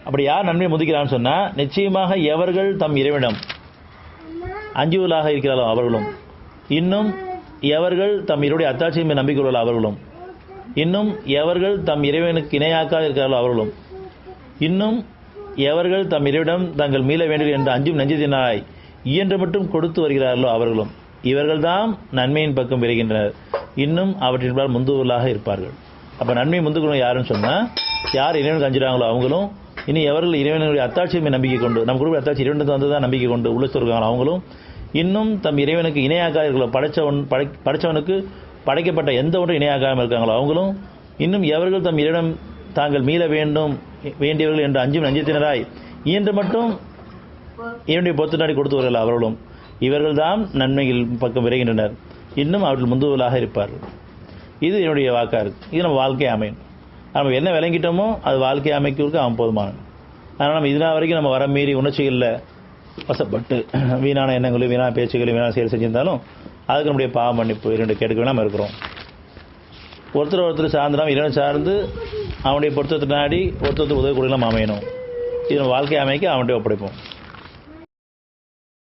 அப்படி யார் நன்மை முந்திக்கிறான்னு சொன்னா நிச்சயமாக எவர்கள் தம் இறைவனிடம் அஞ்சுவலாக இருக்கிறார்களோ அவர்களும், இன்னும் எவர்கள் தம் இறைவனுடைய அத்தாட்சியின் மீது நம்பிக்கை உள்ளார்களோ அவர்களும், இன்னும் எவர்கள் தம் இறைவனுக்கு இணையாக்காக இருக்கிறார்களோ அவர்களும், இன்னும் எவர்கள் தம் இறைவனிடம் தாங்கள் மீள வேண்டும் என்று அஞ்சும் நெஞ்சத்தினாய் இயன்று மட்டும் கொடுத்து வருகிறார்களோ அவர்களும், இவர்கள்தான் நன்மையின் பக்கம் விரைகின்றனர். இன்னும் அவற்றின்பால் முந்துவலாக இருப்பார்கள். அப்ப நன்மை முந்துக்கணும் யாருன்னு சொன்னா யார் இறைவனுக்கு அஞ்சுறாங்களோ அவங்களும், இனி எவர்கள் இறைவனுடைய அத்தாட்சியை நம்பிக்கை கொண்டு, நம்ம குடும்ப அத்தாட்சி இறைவனுக்கு வந்துதான் நம்பிக்கை கொண்டு உள்ளத்திருக்காங்களோ அவங்களும், இன்னும் தம் இறைவனுக்கு இணையாக்காக இருக்கிற படைச்சவனுக்கு படைக்கப்பட்ட எந்த ஒன்றும் இணையாகாமல் இருக்காங்களோ அவங்களும், இன்னும் எவர்கள் தம் இறைவன் தாங்கள் மீள வேண்டும் வேண்டியவர்கள் என்று அஞ்சும் நஞ்சத்தினராய் இயன்று மட்டும் இவனுடைய பொறுத்து கொடுத்து வருகிறார்கள் அவர்களும், இவர்கள்தான் நன்மைகள் பக்கம் விரைகின்றனர். இன்னும் அவர்கள் முந்துவலாக இருப்பார்கள். இது என்னுடைய வாக்கா இருக்கு. இது நம்ம வாழ்க்கை அமையும். நம்ம என்ன விளங்கிட்டோமோ அது வாழ்க்கை அமைக்கிறதுக்கு அவன் போதுமானது. அதனால் நம்ம இதனால் வரைக்கும் நம்ம வர மீறி உணர்ச்சிகளில் வசப்பட்டு வீணான எண்ணங்களும் வீணான பேச்சுகளையும் வீணான செயல் செஞ்சிருந்தாலும் அதுக்கு நம்முடைய பாவ மன்னிப்பு இரண்டு கேட்க நம்ம இருக்கிறோம். ஒருத்தர் சார்ந்து இறைவன் சார்ந்து அவனுடைய பொருத்தத்தை நாடி ஒருத்தர் உதவி கொடுக்கலாம் அமையணும். இது வாழ்க்கை அமைக்க அவன்கிட்ட ஒப்படைப்போம்.